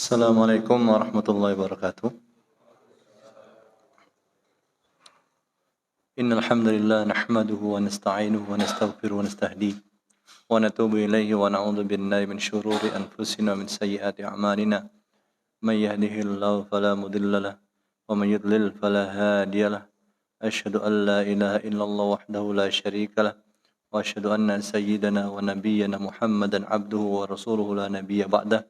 Assalamualaikum warahmatullahi wabarakatuh. Innal hamdalillah nahmaduhu wa nasta'inuhu wa nastaghfiruhu wa nastahdihi wa natubu ilayhi wa na'udzu billahi min shururi anfusina wa min sayyiati a'malina. May yahdihillahu fala mudilla lahu wa may yudlil fala hadiya lahu. Asyhadu an la ilaha illallah wahdahu la syarika lahu wa asyhadu anna sayyidana wa nabiyyana Muhammadan abduhu wa rasuluhu la nabiyya ba'dah.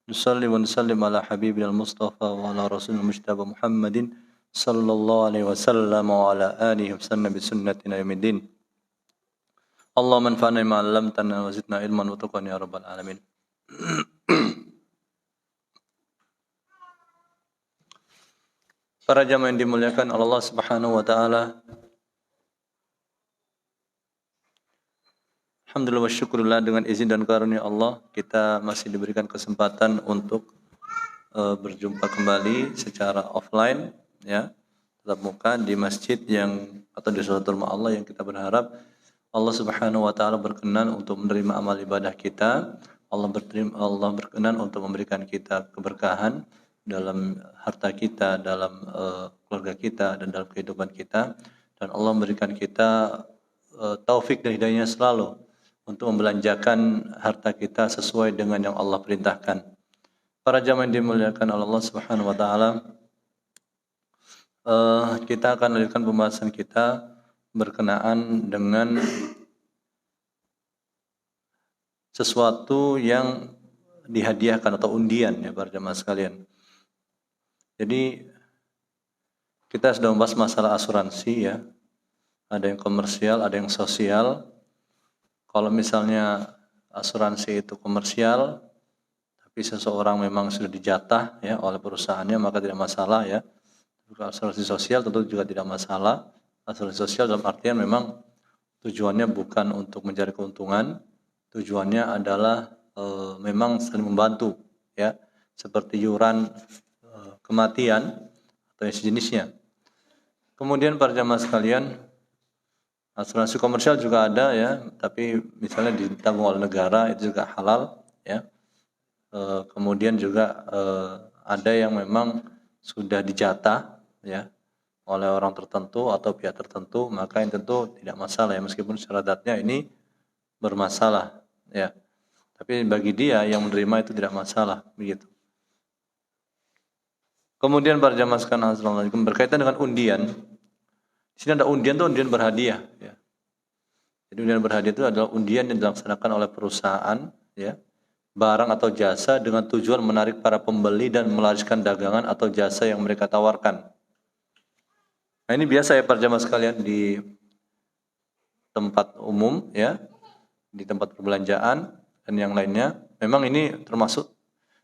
Nusalli wa nusallim ala habibina al-Mustafa wa ala rasulil mujtaba Muhammadin sallallahu alaihi wasallam wa ala alihi wa sallam bi sunnatina yaumiddin. Allahumma anfa'na bima 'allamtana wa zidna ilman wa taqwan ya rabbal alamin. Para jamaah yang dimuliakan Allah Subhanahu wa taala. Alhamdulillah wa syukurillah, dengan izin dan karunia Allah kita masih diberikan kesempatan untuk berjumpa kembali secara offline, ya, tatap muka di masjid yang atau di suatu rumah Allah yang kita berharap Allah Subhanahu wa taala berkenan untuk menerima amal ibadah kita. Allah berkenan untuk memberikan kita keberkahan dalam harta kita, dalam keluarga kita dan dalam kehidupan kita, dan Allah memberikan kita taufik dan hidayahnya selalu untuk membelanjakan harta kita sesuai dengan yang Allah perintahkan. Para jamaah yang dimuliakan Allah Subhanahu wa taala, kita akan lanjutkan pembahasan kita berkenaan dengan sesuatu yang dihadiahkan atau undian, ya para jamaah sekalian. Jadi kita sudah membahas masalah asuransi, ya. Ada yang komersial, ada yang sosial. Kalau misalnya asuransi itu komersial, tapi seseorang memang sudah dijatah, ya, oleh perusahaannya, maka tidak masalah, ya. Asuransi sosial tentu juga tidak masalah. Asuransi sosial dalam artian memang tujuannya bukan untuk mencari keuntungan, tujuannya adalah memang saling membantu, ya, seperti iuran kematian atau yang sejenisnya. Kemudian para jamaah sekalian, asuransi komersial juga ada, ya, tapi misalnya ditanggung oleh negara itu juga halal, ya. Kemudian juga ada yang memang sudah dijatah, ya, oleh orang tertentu atau pihak tertentu, maka yang tentu tidak masalah, ya, meskipun syaratnya ini bermasalah, ya. Tapi bagi dia yang menerima itu tidak masalah, begitu. Kemudian para jamaah sekalian, assalamualaikum, berkaitan dengan undian. Di sini ada undian, itu undian berhadiah, ya. Jadi undian berhadiah itu adalah undian yang dilaksanakan oleh perusahaan, ya, barang atau jasa dengan tujuan menarik para pembeli dan melariskan dagangan atau jasa yang mereka tawarkan. Nah, ini biasa, ya para jamaah sekalian, di tempat umum, ya, di tempat perbelanjaan dan yang lainnya. Memang ini termasuk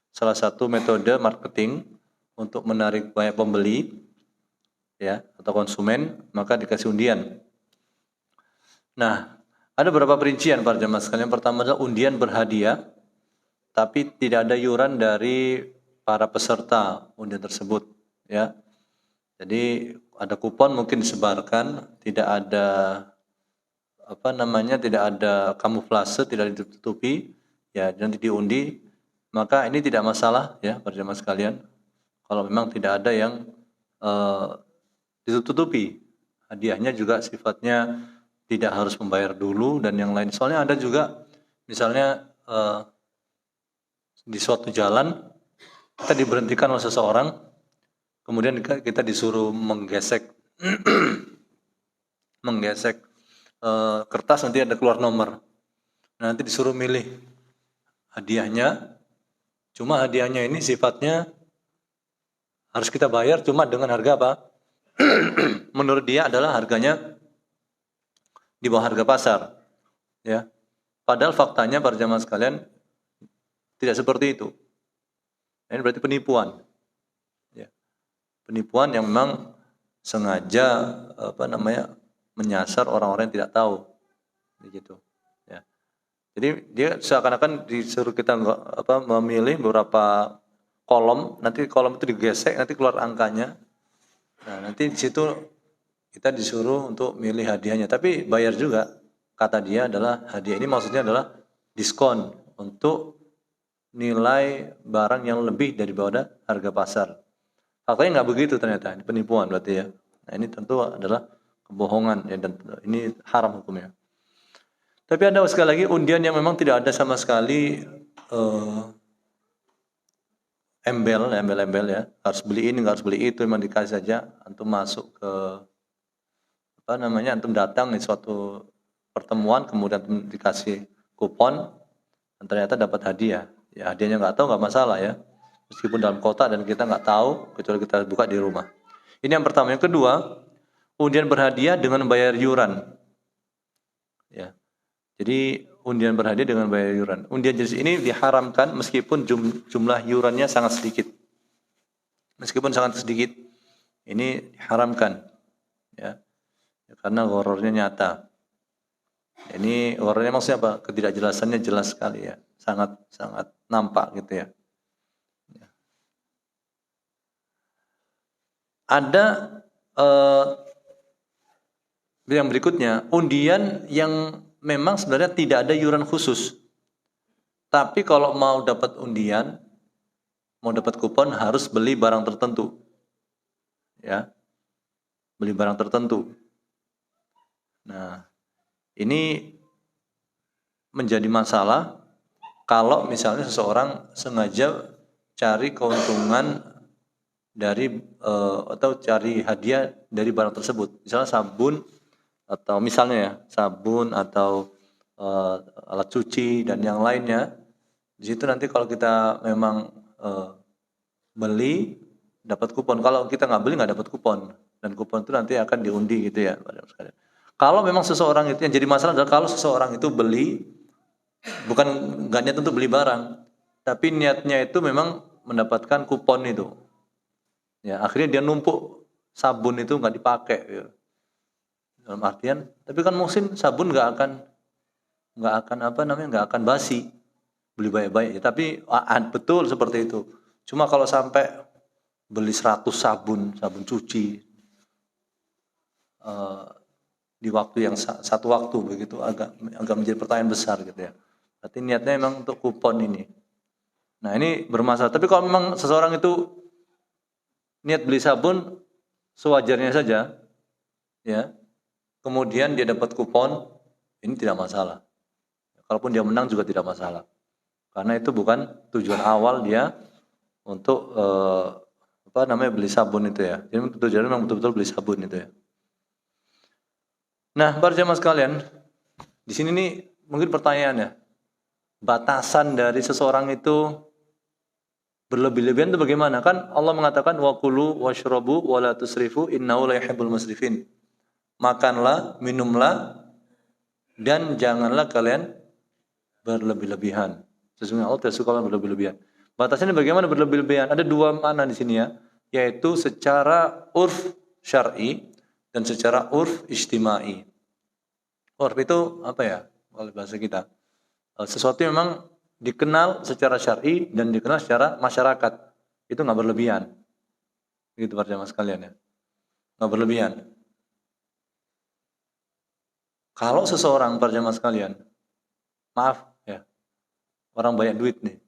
salah satu metode marketing untuk menarik banyak pembeli, ya, atau konsumen, maka dikasih undian. Nah, ada beberapa perincian para jamaah sekalian. Pertama adalah undian berhadiah, tapi tidak ada iuran dari para peserta undian tersebut, ya. Jadi ada kupon mungkin disebarkan, tidak ada tidak ada kamuflase, tidak ditutupi, ya, nanti diundi, maka ini tidak masalah, ya para jamaah sekalian. Kalau memang tidak ada yang ditutupi, hadiahnya juga sifatnya tidak harus membayar dulu dan yang lain. Soalnya ada juga misalnya di suatu jalan kita diberhentikan oleh seseorang, kemudian kita disuruh menggesek kertas, nanti ada keluar nomor. Nah, nanti disuruh milih hadiahnya. Cuma hadiahnya ini sifatnya harus kita bayar, cuma dengan harga apa? Menurut dia adalah harganya di bawah harga pasar, ya. Padahal faktanya para jamaah sekalian tidak seperti itu. Ini berarti penipuan, ya. Penipuan yang memang sengaja menyasar orang-orang yang tidak tahu, begitu, ya. Jadi dia seakan-akan disuruh kita memilih beberapa kolom, nanti kolom itu digesek, nanti keluar angkanya. Nah, nanti di situ kita disuruh untuk milih hadiahnya, tapi bayar juga. Kata dia adalah hadiah ini maksudnya adalah diskon untuk nilai barang yang lebih daripada harga pasar. Faktanya nggak begitu ternyata, ini penipuan berarti ya. Nah ini tentu adalah kebohongan ya, dan ini haram hukumnya. Tapi ada sekali lagi undian yang memang tidak ada sama sekali embel-embel ya, harus beli ini, harus beli itu, memang dikasih saja. Antum masuk ke antum datang di suatu pertemuan, kemudian antum dikasih kupon, dan ternyata dapat hadiah. Ya hadiahnya nggak tahu nggak masalah ya, meskipun dalam kotak dan kita nggak tahu kecuali kita buka di rumah. Ini yang pertama. Yang kedua, undian berhadiah dengan bayar iuran. Ya. Jadi undian berhadiah dengan bayar iuran. Undian jenis ini diharamkan meskipun jumlah iurannya sangat sedikit. Meskipun sangat sedikit, ini diharamkan. Ya. Karena gharornya nyata. Ini gharornya maksudnya apa? Ketidakjelasannya jelas sekali ya. Sangat nampak gitu ya. Ada yang berikutnya, undian yang memang sebenarnya tidak ada iuran khusus. Tapi kalau mau dapat undian, mau dapat kupon harus beli barang tertentu. Ya. Beli barang tertentu. Nah, ini menjadi masalah kalau misalnya seseorang sengaja cari keuntungan dari atau cari hadiah dari barang tersebut. Misalnya sabun atau misalnya ya, sabun atau alat cuci dan yang lainnya. Di situ nanti kalau kita memang beli dapat kupon. Kalau kita nggak beli nggak dapat kupon, dan kupon itu nanti akan diundi gitu ya. Kalau memang seseorang itu yang jadi masalah adalah kalau seseorang itu beli bukan nggak niat untuk beli barang, tapi niatnya itu memang mendapatkan kupon itu. Ya akhirnya dia numpuk sabun itu nggak dipakai. Ya. Dalam artian, tapi kan musim sabun nggak akan basi, beli banyak-banyak. Tapi betul seperti itu. Cuma kalau sampai beli 100 sabun cuci di waktu yang satu waktu begitu agak menjadi pertanyaan besar gitu ya. Berarti niatnya memang untuk kupon ini. Nah ini bermasalah. Tapi kalau memang seseorang itu niat beli sabun sewajarnya saja, ya. Kemudian dia dapat kupon, ini tidak masalah. Kalaupun dia menang juga tidak masalah. Karena itu bukan tujuan awal dia untuk beli sabun itu ya. Jadi tujuannya memang betul-betul beli sabun itu ya. Nah, para jemaah sekalian, di sini nih mungkin pertanyaannya, batasan dari seseorang itu berlebih-lebihan itu bagaimana? Kan Allah mengatakan wa kulu washrabu wa la tusrifu innahu la yuhibbul musrifin. Makanlah, minumlah, dan janganlah kalian berlebih-lebihan. Sesungguhnya Allah tidak suka orang berlebih-lebihan. Batasannya bagaimana berlebih-lebihan? Ada dua makna di sini ya, yaitu secara urf syar'i dan secara urf ijtimai. Urf itu apa ya? Kalau bahasa kita, sesuatu yang memang dikenal secara syar'i dan dikenal secara masyarakat, itu nggak berlebihan. Begitu para jemaah sekalian ya, nggak berlebihan. Kalau seseorang para jemaah sekalian, maaf ya, orang banyak duit nih,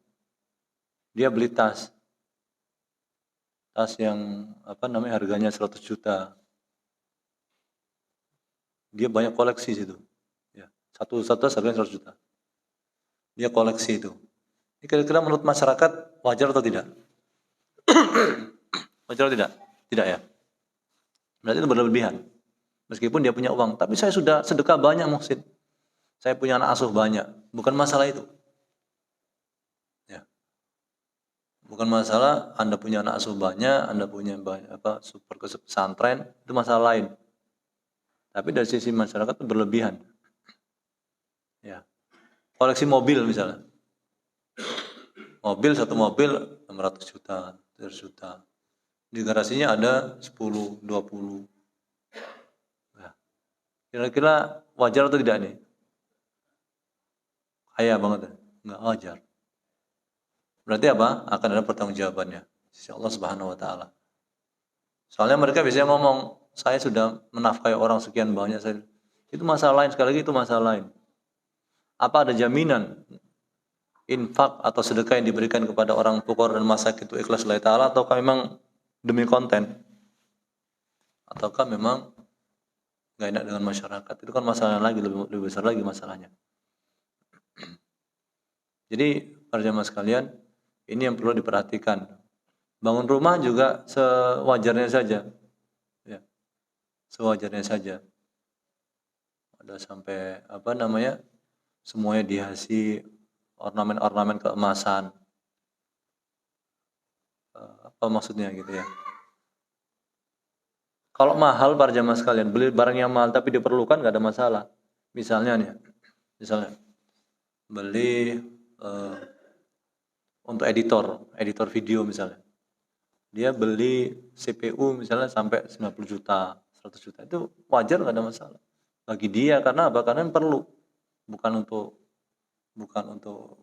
dia beli tas yang harganya 100 juta, dia banyak koleksi situ, ya, satu tas harganya 100 juta, dia koleksi itu. Ini kira-kira menurut masyarakat wajar atau tidak? Wajar atau tidak? Tidak ya. Berarti itu berlebihan. Meskipun dia punya uang, tapi saya sudah sedekah banyak Muhsin. Saya punya anak asuh banyak, bukan masalah itu. Ya. Bukan masalah Anda punya anak asuh banyak, Anda punya super pesantren, itu masalah lain. Tapi dari sisi masyarakat itu berlebihan. Ya. Koleksi mobil misalnya. Satu mobil 600 juta, 300 juta. Di garasinya ada 10, 20. Nah, kira-kira wajar atau tidak nih? Kaya banget. Enggak wajar. Berarti apa? Akan ada pertanggungjawabannya. Sisi Allah Subhanahu wa taala. Soalnya mereka biasanya ngomong, saya sudah menafkahi orang sekian banyak. Itu masalah lain, sekali lagi itu masalah lain. Apa ada jaminan infak atau sedekah yang diberikan kepada orang fuqara dan masakin itu ikhlas lillahi ta'ala, ataukah memang demi konten, ataukah memang nggak enak dengan masyarakat? Itu kan masalah lagi, lebih besar lagi masalahnya. Jadi para jamaah sekalian, ini yang perlu diperhatikan. Bangun rumah juga sewajarnya saja, ya, sewajarnya saja. Ada sampai semuanya dihiasi ornamen-ornamen keemasan. Apa maksudnya gitu ya? Kalau mahal para jamaah sekalian, beli barang yang mahal tapi diperlukan nggak ada masalah. Misalnya beli untuk editor video misalnya. Dia beli CPU misalnya sampai 90 juta, 100 juta. Itu wajar, nggak ada masalah. Bagi dia, karena apa? Karena perlu. Bukan untuk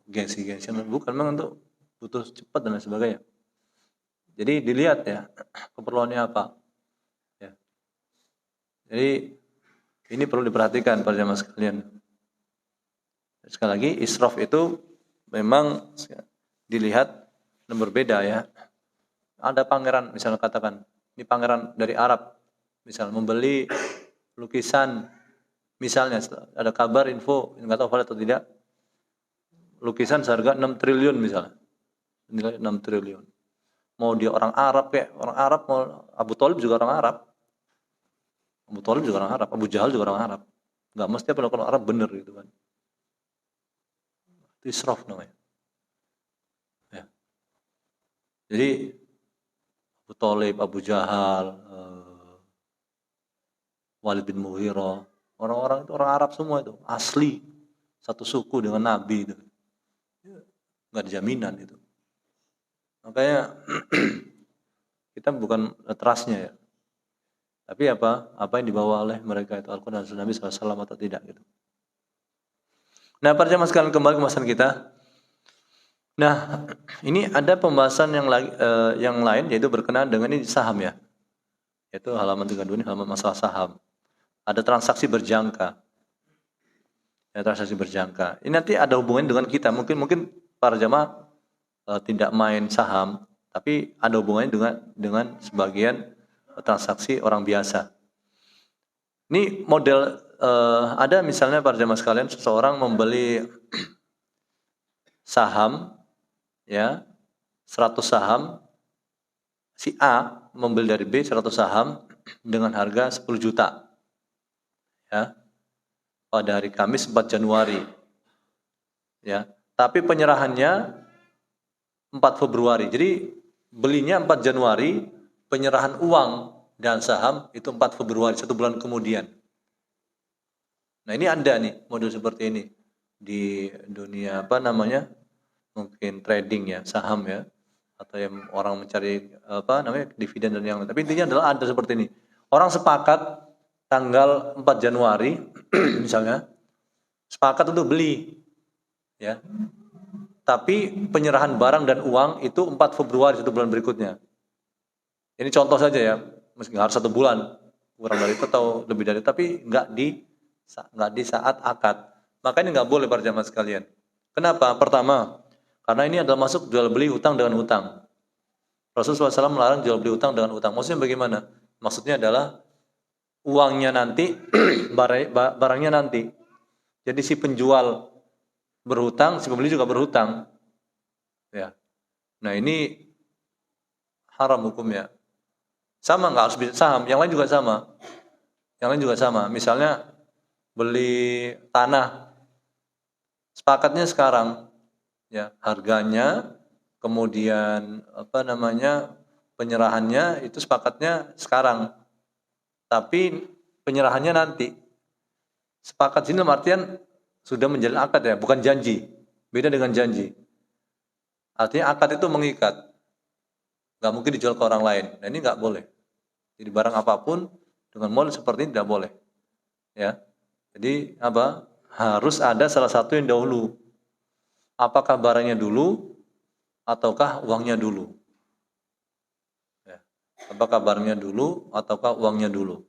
gengsi-gengsi, bukan, memang untuk butuh cepat dan lain sebagainya. Jadi dilihat ya, keperluannya apa. Ya. Jadi ini perlu diperhatikan para jamaah sekalian. Sekali lagi, israf itu memang dilihat dan berbeda ya. Ada pangeran, misalnya katakan, ini pangeran dari Arab, misal membeli lukisan, misalnya ada kabar info, nggak tahu valid atau tidak, lukisan seharga 6 triliun misalnya, nilai 6 triliun. Mau dia orang Arab kayak orang Arab, mau Abu Thalib juga orang Arab, Abu Jahal juga orang Arab, nggak mesti apa orang Arab bener gitu kan. Itu israf namanya. Ya. Jadi Abu Thalib, Abu Jahal, Walid bin Mughirah, orang-orang itu orang Arab semua itu, asli, satu suku dengan Nabi itu. Nggak ada jaminan itu. Makanya kita bukan trustnya ya. Tapi apa yang dibawa oleh mereka itu, Al-Quran dan Sunnah Nabi SAW atau tidak gitu. Nah, para jamaah sekalian, kembali ke pembahasan kita. Nah, ini ada pembahasan yang lain, yaitu berkenaan dengan ini saham ya. Yaitu halaman 32 ini halaman masalah saham. Ada transaksi berjangka. Ya, transaksi berjangka. Ini nanti ada hubungannya dengan kita. Mungkin para jamaah tidak main saham, tapi ada hubungannya dengan sebagian transaksi orang biasa. Ini model ada misalnya para jamaah sekalian, seseorang membeli saham ya, 100 saham, si A membeli dari B 100 saham dengan harga 10 juta ya, pada hari Kamis 4 Januari ya, tapi penyerahannya 4 Februari. Jadi belinya 4 Januari, penyerahan uang dan saham itu 4 Februari, 1 bulan kemudian. Nah, ini ada nih model seperti ini di dunia mungkin trading ya, saham ya, atau yang orang mencari dividen dan yang lain. Tapi intinya adalah ada seperti ini. Orang sepakat tanggal 4 Januari misalnya, sepakat untuk beli ya. Tapi penyerahan barang dan uang itu 4 Februari, 1 bulan berikutnya. Ini contoh saja ya, meski harus 1 bulan, kurang dari itu atau lebih dari itu, tapi nggak di saat akad. Maka ini nggak boleh para jamaah sekalian. Kenapa? Pertama, karena ini adalah masuk jual beli hutang dengan hutang. Rasulullah SAW melarang jual beli hutang dengan hutang. Maksudnya bagaimana? Maksudnya adalah uangnya nanti, barangnya nanti. Jadi si penjual berhutang, si pembeli juga berhutang. Ya. Nah, ini haram hukumnya. Sama, nggak harus bisa saham, yang lain juga sama. Yang lain juga sama. Misalnya beli tanah, sepakatnya sekarang, ya, harganya, kemudian penyerahannya itu sepakatnya sekarang, tapi penyerahannya nanti. Sepakat sini dalam artian sudah menjalin akad ya, bukan janji. Beda dengan janji. Artinya akad itu mengikat, nggak mungkin dijual ke orang lain. Nah, ini nggak boleh. Jadi barang apapun dengan model seperti ini tidak boleh. Ya. Jadi harus ada salah satu yang dahulu. Apakah barangnya dulu ataukah uangnya dulu? Ya. Apakah barangnya dulu ataukah uangnya dulu?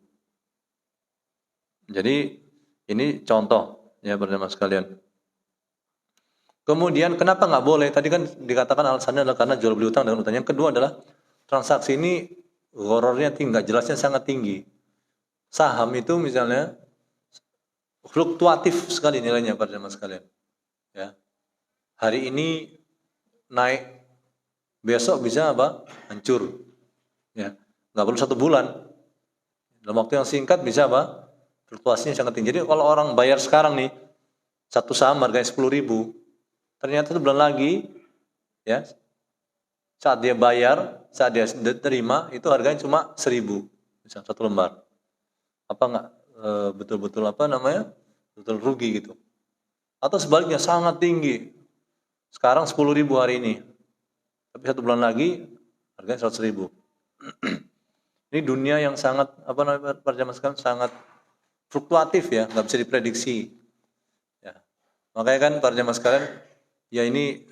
Jadi ini contoh ya, para jamaah sekalian. Kemudian kenapa nggak boleh? Tadi kan dikatakan alasannya adalah karena jual beli utang dengan utang. Yang kedua adalah transaksi ini gharar-nya tinggi, nggak jelasnya sangat tinggi. Saham itu misalnya fluktuatif sekali nilainya pada zaman sekalian. Ya. Hari ini naik, besok bisa apa? Hancur. Ya. Nggak perlu 1 bulan. Dalam waktu yang singkat bisa apa? Fluktuasinya sangat tinggi. Jadi kalau orang bayar sekarang nih, satu saham harganya 10.000, ternyata 1 bulan lagi, ya, saat dia bayar, saat dia terima, itu harganya cuma 1.000, misal 1 lembar. Apa nggak betul-betul apa namanya? Betul rugi gitu. Atau sebaliknya sangat tinggi. Sekarang 10.000 hari ini, tapi 1 bulan lagi harganya 100.000. Ini dunia yang sangat apa namanya pada zaman sekarang sangat fluktuatif ya, nggak bisa diprediksi. Ya. Makanya kan pada zaman sekarang ya ini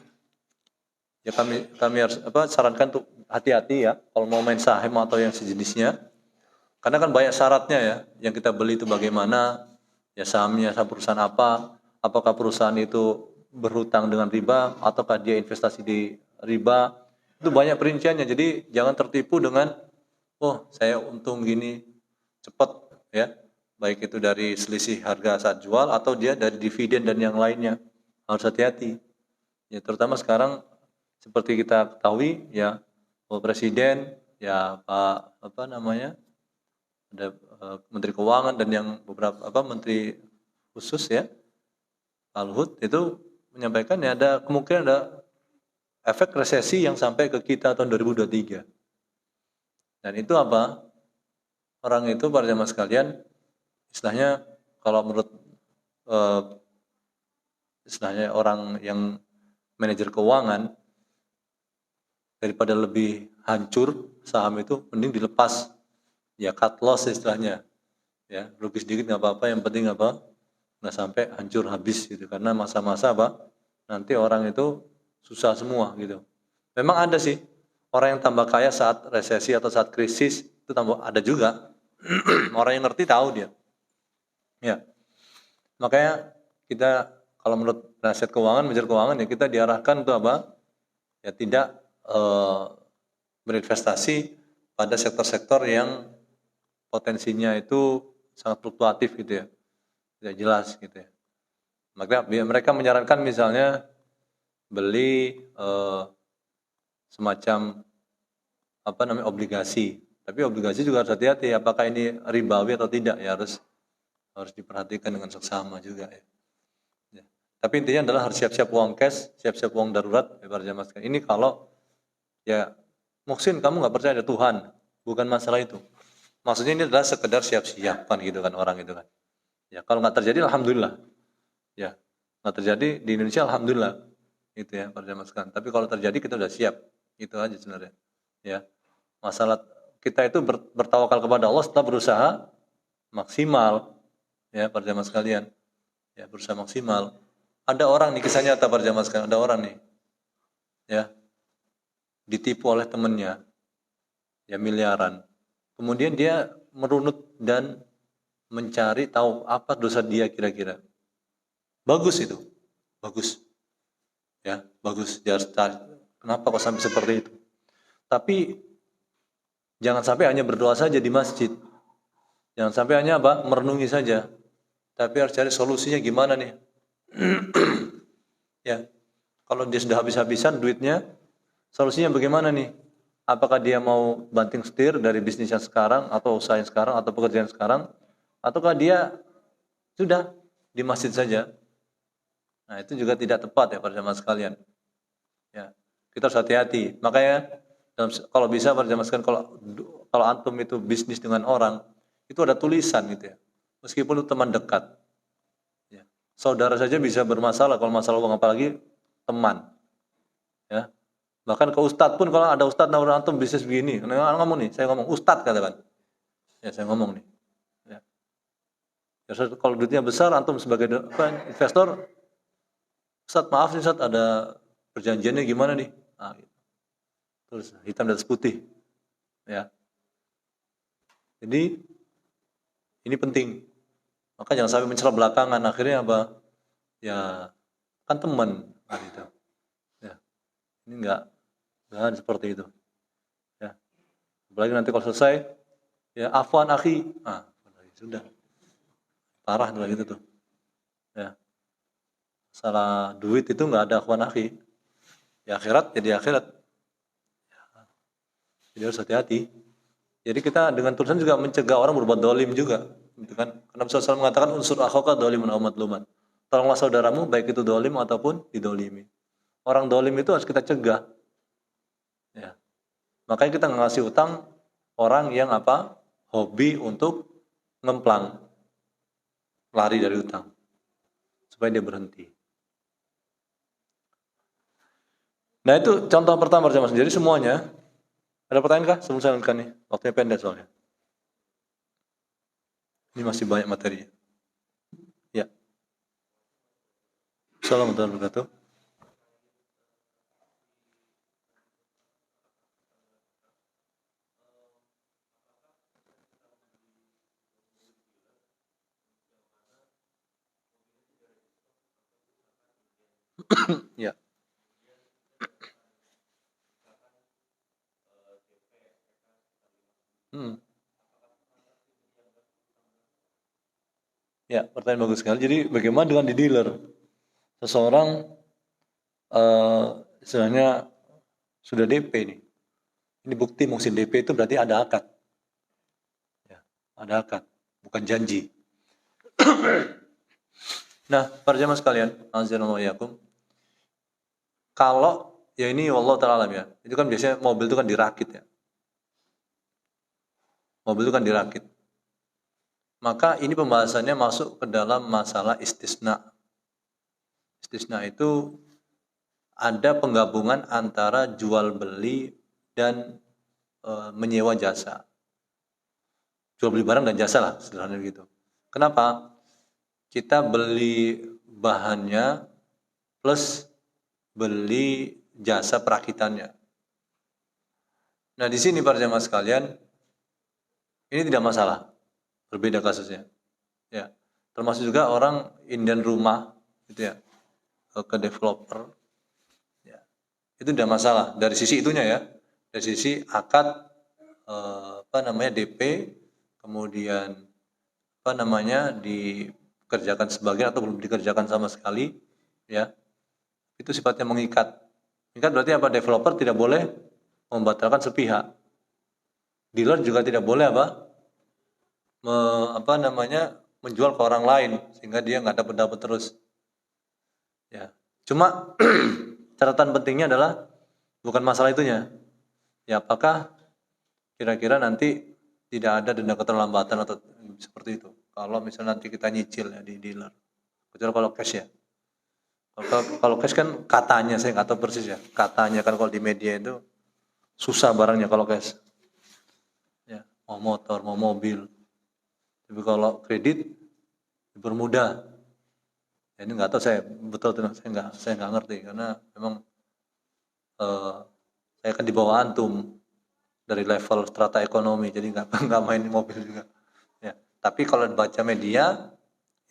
ya kami harus sarankan untuk hati-hati ya kalau mau main saham atau yang sejenisnya. Karena kan banyak syaratnya ya, yang kita beli itu bagaimana, ya sahamnya saham perusahaan apa, apakah perusahaan itu berhutang dengan riba, ataukah dia investasi di riba, itu banyak perinciannya. Jadi jangan tertipu dengan, oh saya untung gini, cepat ya, baik itu dari selisih harga saat jual atau dia dari dividen dan yang lainnya. Harus hati-hati. Ya terutama sekarang seperti kita ketahui ya, Pak Presiden, ya Pak ada Menteri Keuangan dan yang beberapa menteri khusus ya, Pak Luhut itu menyampaikan ya ada kemungkinan ada efek resesi yang sampai ke kita tahun 2023. Dan itu apa? Orang itu pada zaman sekalian, istilahnya kalau menurut istilahnya orang yang manajer keuangan, daripada lebih hancur saham itu mending dilepas, ya cut loss istilahnya. Ya, rugi sedikit nggak apa-apa, yang penting apa? Nggak sampai hancur habis gitu. Karena masa-masa nanti orang itu susah semua gitu. Memang ada sih orang yang tambah kaya saat resesi atau saat krisis, itu tambah ada juga. Orang yang ngerti tahu dia. Ya. Makanya kita kalau menurut nasihat keuangan, manajer keuangan ya kita diarahkan untuk apa? Ya tidak berinvestasi pada sektor-sektor yang potensinya itu sangat fluktuatif gitu ya, tidak jelas gitu ya. Maka mereka menyarankan misalnya beli semacam obligasi. Tapi obligasi juga harus hati-hati, apakah ini ribawi atau tidak ya, harus diperhatikan dengan seksama juga ya. Ya. Tapi intinya adalah harus siap-siap uang cash, siap-siap uang darurat ya para jamaah sekalian. Ini kalau ya Muhsin kamu nggak percaya ada Tuhan, bukan masalah itu. Maksudnya ini adalah sekedar siap-siap kan gitu kan orang itu kan. Ya kalau nggak terjadi alhamdulillah. Ya nggak terjadi di Indonesia alhamdulillah. Itu ya para jamaah sekalian. Tapi kalau terjadi kita udah siap. Itu aja sebenarnya. Ya. Masalah kita itu bertawakal kepada Allah setelah berusaha maksimal. Ya para jamaah sekalian. Ya berusaha maksimal. Ada orang nih kisah nyata para jamaah sekalian, ada orang nih. Ya. Ditipu oleh temannya. Ya miliaran. Kemudian dia merunut dan mencari tahu apa dosa dia kira-kira. Bagus itu. Bagus. Ya, bagus. Dia harus cari. Kenapa kok sampai seperti itu? Tapi jangan sampai hanya berdoa saja di masjid. Jangan sampai hanya merenungi saja. Tapi harus cari solusinya gimana nih. Ya. Kalau dia sudah habis-habisan duitnya, solusinya bagaimana nih? Apakah dia mau banting setir dari bisnisnya sekarang atau usaha yang sekarang atau pekerjaan sekarang, ataukah dia sudah di masjid saja? Nah, itu juga tidak tepat ya para jamaah sekalian. Ya. Kita harus hati-hati. Makanya kalau bisa para jamaah sekalian, kalau antum itu bisnis dengan orang, itu ada tulisan gitu ya. Meskipun itu teman dekat. Ya. Saudara saja bisa bermasalah kalau masalah uang, apalagi teman. Ya. Bahkan ke ustadz pun, kalau ada ustadz nawar antum bisnis begini, ngomong nih, saya ngomong ustadz katakan. Ya saya ngomong nih. Ya. Ya, kalau duitnya besar, antum sebagai investor, ustadz maaf nih ustadz, ada perjanjiannya gimana nih? Nah, gitu. Terus hitam dan putih. Ya. Jadi ini penting. Maka jangan sampai mencela belakangan, akhirnya apa? Ya kan teman. Nah, gitu. Ya, ini enggak ada seperti itu. Ya. Apalagi nanti kalau selesai, ya afwan akhi. Ah, sudah. Parah tuh gitu tuh. Ya. Salah duit itu enggak ada afwan akhi. Ya akhirat, jadi akhirat. Jadi harus hati-hati. Jadi kita dengan tulisan juga mencegah orang berbuat dolim juga, gitu kan? Karena Nabi SAW mengatakan unsur akhaka dolimun aw madluman. Tolonglah saudaramu baik itu dolim ataupun didolimi. Orang dolim itu harus kita cegah. Ya. Makanya kita ngasih utang orang yang apa? Hobi untuk ngemplang, lari dari utang, supaya dia berhenti. Nah itu contoh pertama Mas. Jadi semuanya, ada pertanyaan kah? Sebelum saya lanjutkan nih, waktunya pendek soalnya. Ini masih banyak materi. Ya. Assalamualaikum warahmatullahi wabarakatuh. Ya. Hmm. Ya, pertanyaan bagus sekali. Jadi bagaimana dengan di dealer? Seseorang istilahnya sudah DP nih. Ini bukti musim DP itu berarti ada akad. Ya, ada akad, bukan janji. Nah, para jamaah sekalian, azanallahu. Kalau ya ini wallahu ta'ala alam ya. Itu kan biasanya mobil itu kan dirakit ya. Mobil itu kan dirakit. Maka ini pembahasannya masuk ke dalam masalah istisna. Istisna itu ada penggabungan antara jual beli dan menyewa jasa. Jual beli barang dan jasa lah, sederhana gitu. Kenapa? Kita beli bahannya plus beli jasa perakitannya. Nah, di sini para jamaah sekalian, ini tidak masalah. Berbeda kasusnya. Ya. Termasuk juga orang inden rumah gitu ya, ke developer. Ya. Itu tidak masalah dari sisi itunya ya. Dari sisi akad DP, kemudian dikerjakan sebagian atau belum dikerjakan sama sekali, ya itu sifatnya mengikat. Mengikat berarti apa? Developer tidak boleh membatalkan sepihak. Dealer juga tidak boleh menjual ke orang lain sehingga dia nggak dapat terus. Ya, cuma catatan pentingnya adalah bukan masalah itunya. Ya, apakah kira-kira nanti tidak ada denda keterlambatan atau seperti itu? Kalau misalnya nanti kita nyicil ya di dealer, kecuali kalau cash ya. Kalau cash kan katanya, saya nggak tahu persis ya. Katanya kan kalau di media itu susah barangnya kalau cash. Ya, mau motor, mau mobil. Tapi kalau kredit dipermudah. Ya, ini nggak tahu saya betul tuh, saya nggak ngerti karena memang saya kan di bawah antum dari level strata ekonomi, jadi nggak main mobil juga. Ya, tapi kalau baca media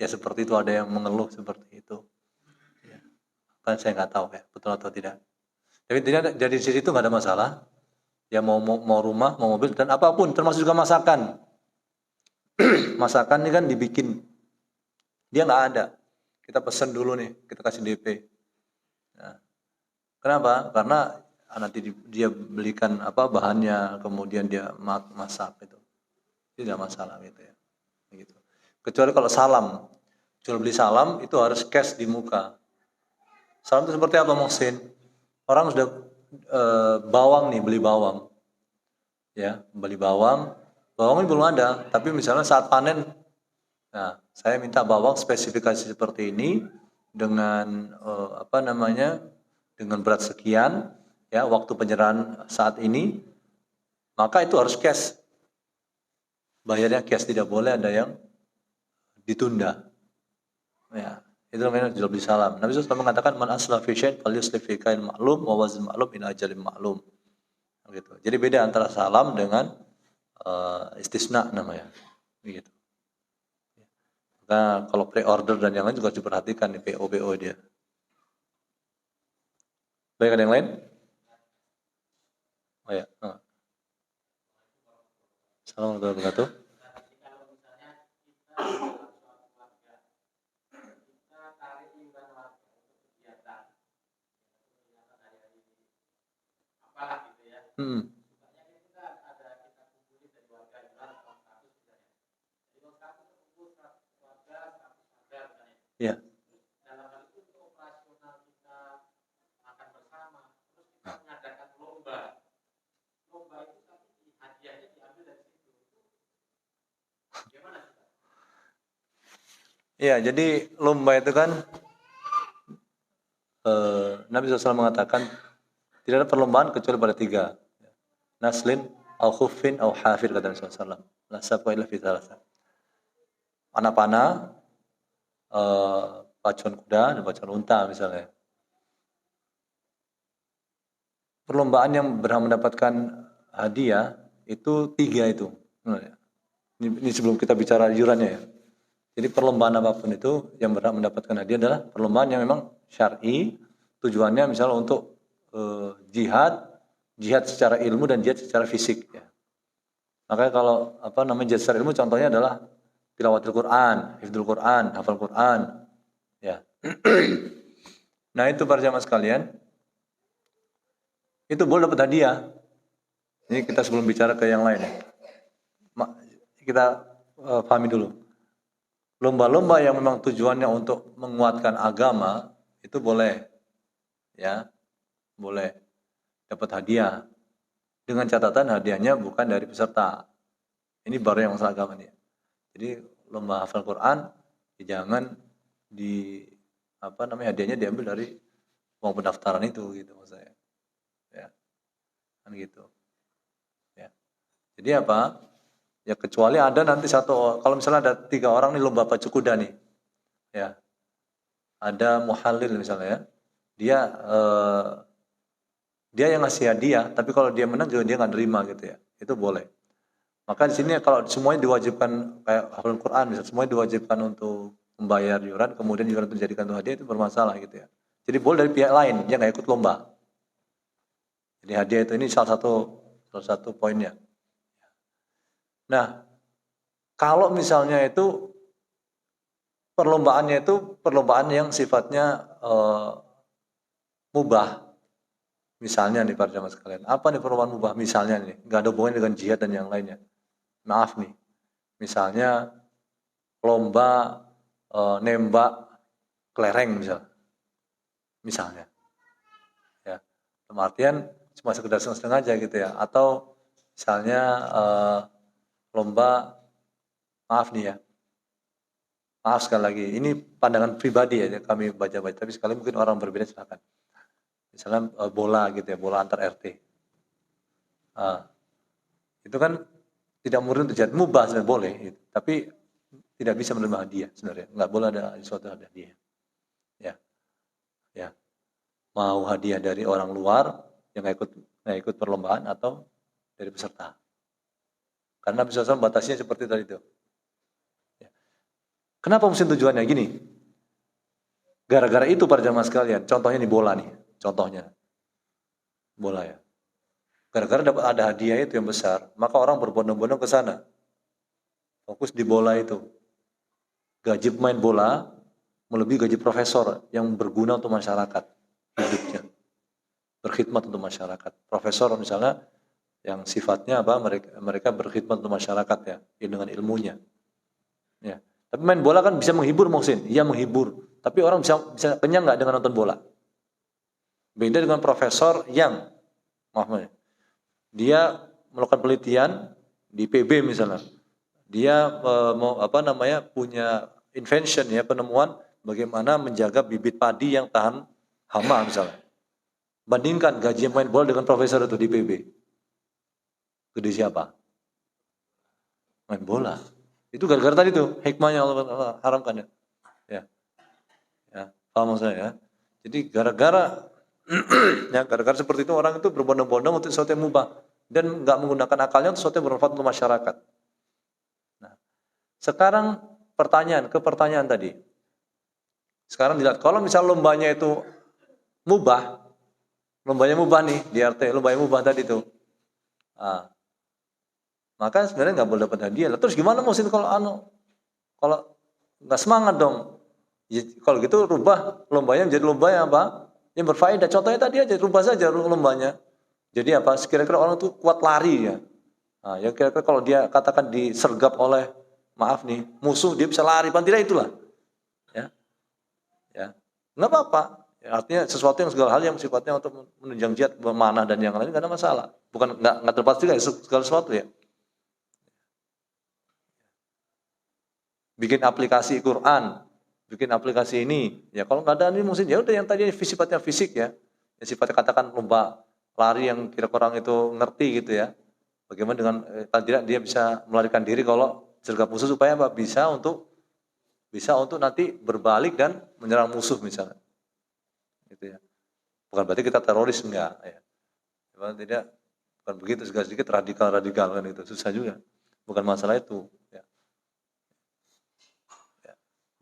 ya seperti itu, ada yang mengeluh seperti itu. Ya, kan saya nggak tahu ya betul atau tidak. Tapi tidak dari sisi itu nggak ada masalah. Ya mau rumah, mau mobil dan apapun, termasuk juga masakan. Masakan ini kan dibikin, dia nggak ada. Kita pesan dulu nih, kita kasih DP. Nah, kenapa? Karena nanti dia belikan bahannya, kemudian dia masak itu. Tidak masalah gitu ya. Gitu. Kecuali kalau salam, jual beli salam itu harus cash di muka. Salam itu seperti apa Mohsin? Orang sudah bawang nih, beli bawang. Ya, beli bawang ini belum ada, tapi misalnya saat panen, nah saya minta bawang spesifikasi seperti ini dengan dengan berat sekian, ya waktu penyerahan saat ini, maka itu harus cash. Bayarnya cash, tidak boleh ada yang ditunda. Ya, itu namanya jual beli salam. Nabi SAW mengatakan man asla fi syai'in falyuslif fi kain ma'lum wa wazn ma'lum ila ajalin ma'lum. Gitu. Jadi beda antara salam dengan istisna namanya. Begitu. Nah, kalau pre-order dan yang lain juga diperhatikan nih PO dia. Baik, ada yang lain? Oh ya. Assalamualaikum warahmatullahi wabarakatuh. Ya. Ya, jadi lomba itu kan Nabi SAW mengatakan tidak ada perlombaan kecuali pada 3. Naslin, au khuffin, au hafir, kata Nabi SAW. La sabqa illa fi thalatha. Anak panah, pacuan kuda, dan pacuan unta misalnya. Perlombaan yang berhak mendapatkan hadiah itu 3 itu. Ini sebelum kita bicara iurannya ya. Jadi perlombaan apapun itu yang berhak mendapatkan hadiah adalah perlombaan yang memang syar'i, tujuannya misalnya untuk jihad secara ilmu dan jihad secara fisik ya. Makanya kalau jihad secara ilmu contohnya adalah tilawatul Quran, hifdzul Quran, hafal Quran ya. Nah, itu para jamaah sekalian, itu boleh dapat hadiah. Ini kita sebelum bicara ke yang lain ya. Kita pahami dulu. Lomba-lomba yang memang tujuannya untuk menguatkan agama itu boleh ya, boleh dapat hadiah dengan catatan hadiahnya bukan dari peserta. Ini baru yang masalah agama nih. Jadi lomba hafal Quran jangan hadiahnya diambil dari uang pendaftaran itu gitu maksud saya. Ya. Kan gitu. Ya. Jadi apa? Ya kecuali ada nanti kalau misalnya ada 3 orang nih lomba pacu kuda nih. Ya. Ada muhallil misalnya ya. Dia yang ngasih hadiah, tapi kalau dia menang juga dia nggak nerima gitu ya. Itu boleh. Maka di sini kalau semuanya diwajibkan kayak hafal Quran misalnya, semuanya diwajibkan untuk membayar iuran, kemudian iuran itu dijadikan untuk hadiah, itu bermasalah gitu ya. Jadi boleh dari pihak lain yang nggak ikut lomba. Jadi hadiah itu ini salah satu poinnya. Nah, kalau misalnya itu perlombaannya itu perlombaan yang sifatnya mubah. Misalnya nih para jamaah sekalian, apa nih perlombaan mubah? Misalnya nih, nggak ada hubungannya dengan jihad dan yang lainnya. Maaf nih, misalnya lomba nembak kelereng misalnya, ya, dalam artian cuma sekedar senang-senang aja gitu ya, atau misalnya lomba, maaf nih ya, maaf sekali lagi, ini pandangan pribadi ya, kami baca-baca, tapi sekali mungkin orang berbeda silakan. Misalnya bola gitu ya, bola antar RT, itu kan tidak murni untuk jihad, mubah sebenarnya boleh, gitu. Tapi tidak bisa menerima hadiah sebenarnya, nggak boleh ada suatu hadiah. Ya, mau hadiah dari orang luar yang nggak ikut perlombaan atau dari peserta. Karena bisa batasnya seperti tadi itu. Ya. Kenapa mesti tujuannya gini? Gara-gara itu para jamaah sekalian, contohnya nih bola nih, contohnya bola ya. Gara-gara dapat ada hadiah itu yang besar, maka orang berbondong-bondong ke sana. Fokus di bola itu. Gaji pemain bola melebihi gaji profesor yang berguna untuk masyarakat hidupnya. Berkhidmat untuk masyarakat. Profesor misalnya yang sifatnya mereka berkhidmat untuk masyarakat ya, dengan ilmunya. Ya. Tapi main bola kan bisa menghibur Muhsin, iya menghibur. Tapi orang bisa kenyang nggak dengan nonton bola? Beda dengan profesor yang dia melakukan penelitian di PB misalnya. Dia punya invention ya, penemuan bagaimana menjaga bibit padi yang tahan hama misalnya. Bandingkan gaji main bola dengan profesor itu di PB. Gede siapa? Main bola. Itu gara-gara tadi tuh hikmahnya Allah haramkan ya. Ya, paham saya ya. Jadi gara-gara seperti itu orang itu berbondong-bondong untuk sesuatu yang mubah dan nggak menggunakan akalnya untuk sesuatu yang bermanfaat untuk masyarakat. Nah, sekarang pertanyaan tadi. Sekarang dilihat kalau misal lombanya itu mubah, lombanya mubah nih di RT, lombanya mubah tadi tuh. Nah, maka sebenarnya nggak boleh dapat hadiah. Terus gimana Musin kalau nggak semangat dong? Ya, kalau gitu rubah lombanya menjadi lomba yang apa? Yang berfaedah. Contohnya tadi aja, rubah saja lombanya. Jadi apa? Kira-kira orang tuh kuat lari ya. Nah, ya kira-kira kalau dia katakan disergap oleh, maaf nih, musuh, dia bisa lari. Paling tidak itulah. Ya, ya, nggak apa-apa. Ya, artinya sesuatu yang segala hal yang sifatnya untuk menunjang jihad, memanah dan yang lain nggak ada masalah. Bukan nggak terlepas juga segala sesuatu ya. Bikin aplikasi Quran, bikin aplikasi ini. Ya kalau nggak ada ini mungkin ya udah yang tadi sifatnya fisik ya. Yang sifatnya katakan lomba lari yang kira-kira orang itu ngerti gitu ya. Bagaimana dengan tidak dia bisa melarikan diri kalau sergap musuh supaya apa? Bisa untuk nanti berbalik dan menyerang musuh misalnya. Gitu ya. Bukan berarti kita teroris enggak ya. Tidak, bukan begitu, segala sedikit radikal kan itu susah juga. Bukan masalah itu ya.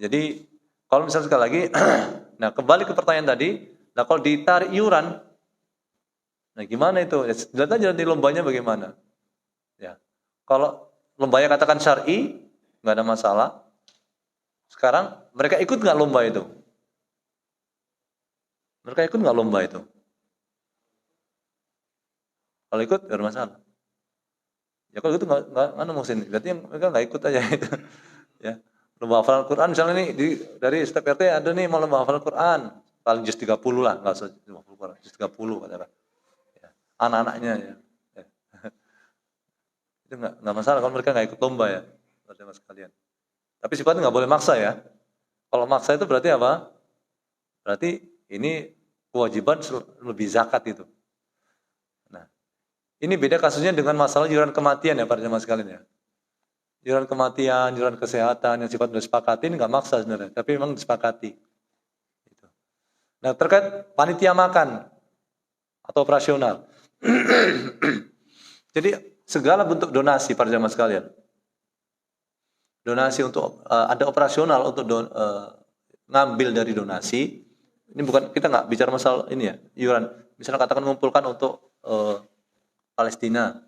Jadi kalau misalnya sekali lagi, nah kembali ke pertanyaan tadi, nah kalau ditarik iuran, nah gimana itu? Ya, lihat aja nanti lombanya bagaimana. Ya, kalau lombanya katakan syar'i, nggak ada masalah. Sekarang mereka ikut nggak lomba itu? Mereka ikut nggak lomba itu? Kalau ikut nggak ada masalah. Ya kalau itu nggak musim, berarti mereka nggak ikut aja itu. Ya, lomba hafalan Quran misalnya nih dari setiap RT ada nih mau lomba hafalan Quran, paling juz 30 lah, nggak usah 50 Quran, juz 30 katakan. Ya. Anak-anaknya ya. Ya. Itu nggak masalah kalau mereka nggak ikut lomba ya, teman sekalian. Tapi sifatnya nggak boleh maksa ya. Kalau maksa itu berarti apa? Berarti ini kewajiban lebih zakat itu. Nah, ini beda kasusnya dengan masalah iuran kematian ya para jemaah sekalian ya. Iuran kematian, iuran kesehatan yang sifatnya disepakati ini nggak maksa sebenarnya, tapi memang disepakati. Gitu. Nah, terkait panitia makan atau operasional. Jadi segala bentuk donasi para jemaah sekalian. Donasi untuk ada operasional untuk ngambil dari donasi. Ini bukan, kita nggak bicara masalah ini ya, iuran. Misalnya katakan mengumpulkan untuk Palestina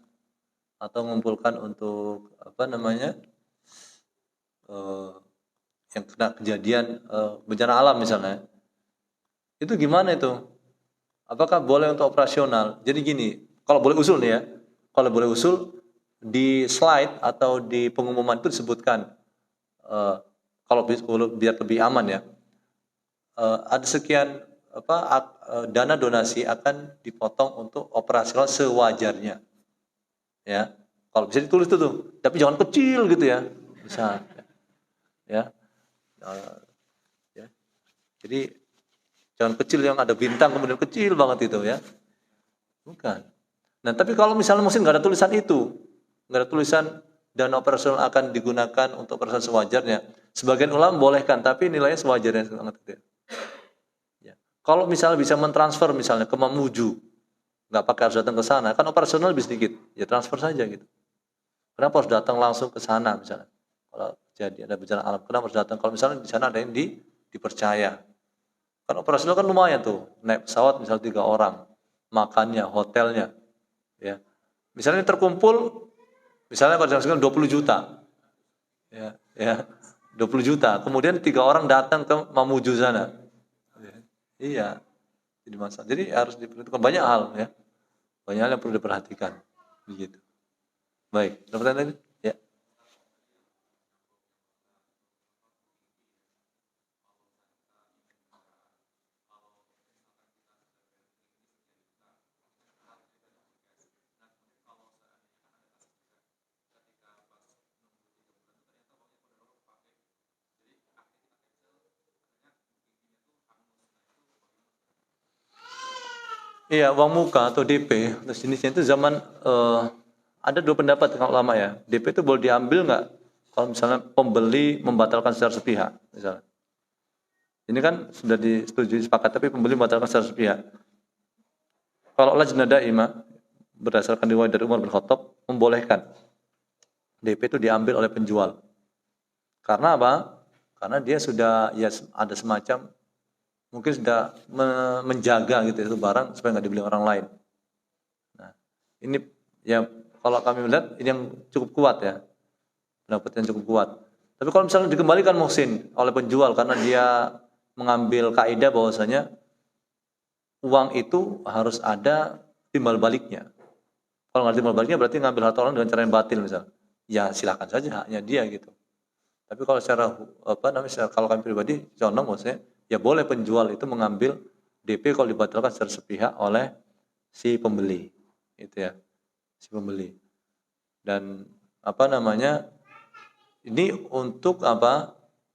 atau mengumpulkan untuk apa namanya yang kena kejadian bencana alam misalnya. Itu gimana itu? Apakah boleh untuk operasional? Jadi gini, kalau boleh usul nih ya, kalau boleh usul di slide atau di pengumuman itu disebutkan kalau biar lebih aman ya, ada sekian dana donasi akan dipotong untuk operasional sewajarnya, ya. Kalau bisa ditulis itu tuh, tapi jangan kecil gitu ya, bisa, ya, ya. Jadi jangan kecil yang ada bintang kemudian kecil banget itu ya, bukan. Nah tapi kalau misalnya mungkin nggak ada tulisan itu, nggak ada tulisan dana operasional akan digunakan untuk operasional sewajarnya, sebagian ulama bolehkan, tapi nilainya sewajarnya sangat gede. Kalau misalnya bisa mentransfer misalnya ke Mamuju, nggak pakai harus datang ke sana, kan operasional lebih sedikit, ya transfer saja gitu. Kenapa harus datang langsung ke sana misalnya? Kalau jadi ada bencana alam, kenapa harus datang? Kalau misalnya di sana ada yang dipercaya, kan operasional kan lumayan tuh, naik pesawat misalnya 3 orang, makannya, hotelnya, ya. Misalnya terkumpul, misalnya kalau misalkan 20 juta, ya 20 juta, kemudian 3 orang datang ke Mamuju sana. Iya, jadi masalah. Jadi harus diperhatikan banyak hal ya, banyak hal yang perlu diperhatikan, begitu. Baik, ada pertanyaan lagi? Ya. Iya, uang muka atau DP, terus jenisnya itu zaman ada 2 pendapat dengan ulama ya. DP itu boleh diambil nggak kalau misalnya pembeli membatalkan secara sepihak, misalnya. Ini kan sudah disetujui sepakat, tapi pembeli membatalkan secara sepihak. Kalau Lajnah Daimah berdasarkan riwayat dari Umar bin Khattab membolehkan DP itu diambil oleh penjual. Karena apa? Karena dia sudah ya ada semacam mungkin sudah menjaga gitu itu barang supaya nggak dibeli orang lain. Nah, ini ya kalau kami melihat ini yang cukup kuat ya, pendapat yang cukup kuat. Tapi kalau misalnya dikembalikan muhsin oleh penjual karena dia mengambil kaidah bahwasanya uang itu harus ada timbal baliknya. Kalau nggak timbal baliknya berarti ngambil harta orang dengan cara yang batil misal. Ya silakan saja haknya dia gitu. Tapi kalau secara kalau kami pribadi condong maksudnya ya boleh penjual itu mengambil DP kalau dibatalkan secara sepihak oleh si pembeli. Itu ya. Si pembeli. Dan ini untuk apa?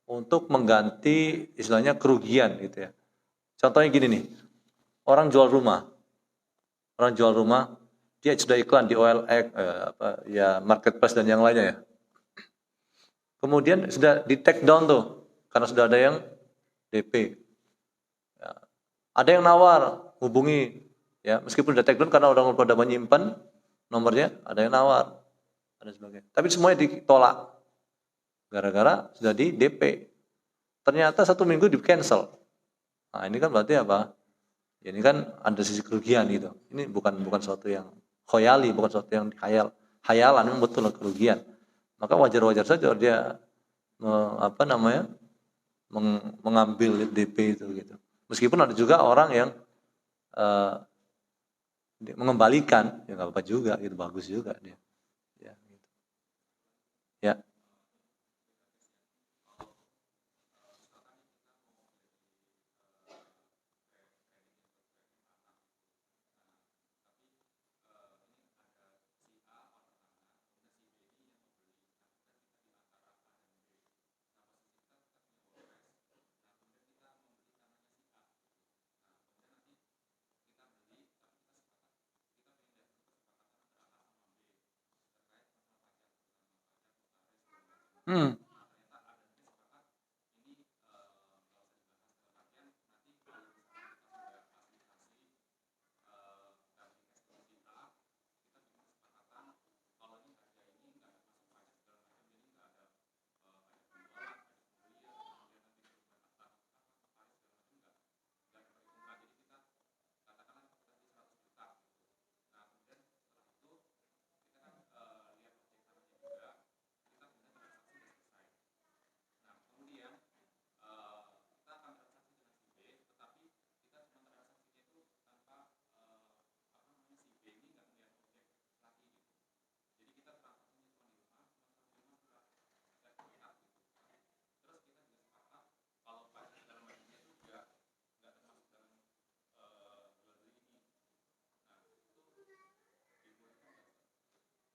Untuk mengganti istilahnya kerugian gitu ya. Contohnya gini nih. Orang jual rumah. Dia sudah iklan di OLX marketplace dan yang lainnya ya. Kemudian sudah di take down tuh karena sudah ada yang DP. Ya. Ada yang nawar, hubungi ya, meskipun sudah take down karena orang pada menyimpan nomornya, ada yang nawar, ada sebagainya. Tapi semuanya ditolak gara-gara sudah di DP. Ternyata 1 minggu di cancel. Nah ini kan berarti apa? Ya, ini kan ada sisi kerugian gitu. Ini bukan sesuatu yang khoyali, bukan sesuatu yang hayalan, memang betul kerugian. Maka wajar-wajar saja dia mengambil DP itu gitu. Meskipun ada juga orang yang mengembalikan, ya nggak apa juga, gitu bagus juga dia. Ya, gitu. Ya. Hmm.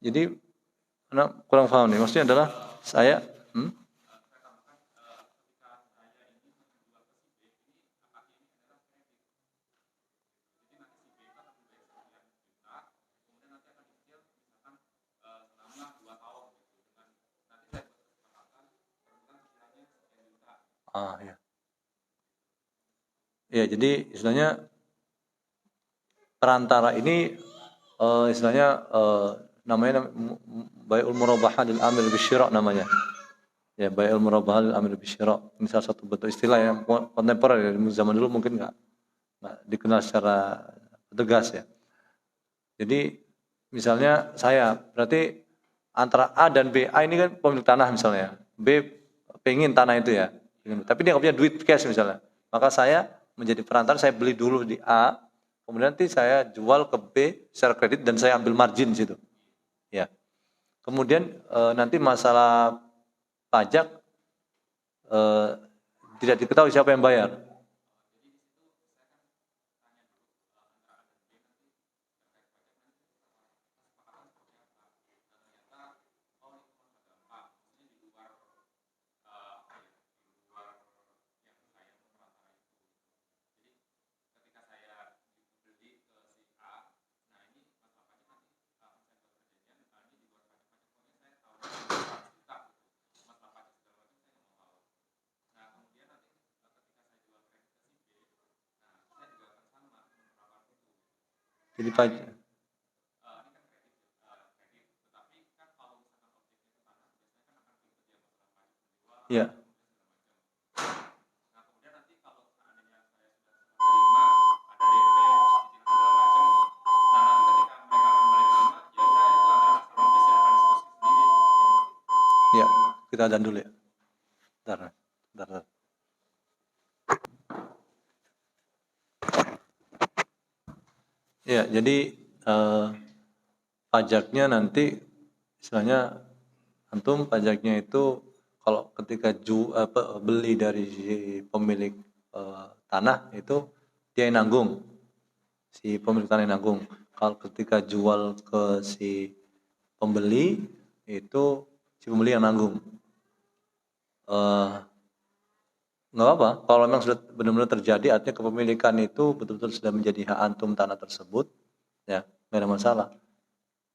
Jadi anak kurang paham nih. Maksudnya adalah saya ya. Ya, jadi istilahnya perantara ini istilahnya namanya bai'ul murabaha lil amil bisyira namanya. Ya, bai'ul murabaha lil amil bisyira. Ini salah satu bentuk istilah yang kontemporer dari zaman dulu mungkin enggak dikenal secara tegas ya. Jadi misalnya saya berarti antara A dan B, A ini kan pemilik tanah misalnya, B pengen tanah itu ya, tapi dia nggak punya duit cash misalnya, maka saya menjadi perantara, saya beli dulu di A, kemudian nanti saya jual ke B secara kredit dan saya ambil margin di situ, ya. Kemudian nanti masalah pajak tidak diketahui siapa yang bayar. Jadi pajak. Ya. Ya, kita adzan dulu ya. Bentar. Ya, jadi pajaknya nanti istilahnya antum pajaknya itu kalau ketika beli dari si pemilik tanah itu dia yang nanggung, si pemilik tanah yang nanggung. Kalau ketika jual ke si pembeli itu si pembeli yang nanggung. Nggak apa, kalau memang sudah benar-benar terjadi artinya kepemilikan itu betul-betul sudah menjadi hak antum tanah tersebut, ya nggak ada masalah.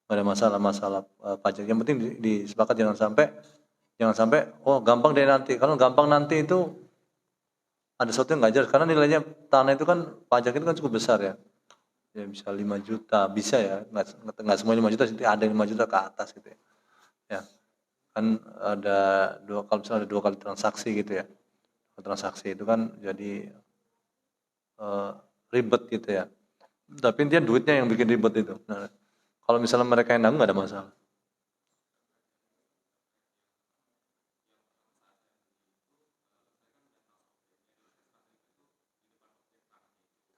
Nggak ada masalah pajak. Yang penting disepakati jangan sampai oh gampang deh nanti. Kalau gampang nanti itu ada sesuatu yang nggak jelas karena nilainya tanah itu kan pajak itu kan cukup besar ya. Ya bisa 5 juta, bisa ya. Nggak semua 5 juta, ada yang 5 juta ke atas gitu ya. Ya. Kan ada kalau misalnya ada 2 kali transaksi gitu ya. Transaksi itu kan jadi ribet gitu ya. Tapi intinya duitnya yang bikin ribet itu. Nah, kalau misalnya mereka yang nanggung nggak ada masalah.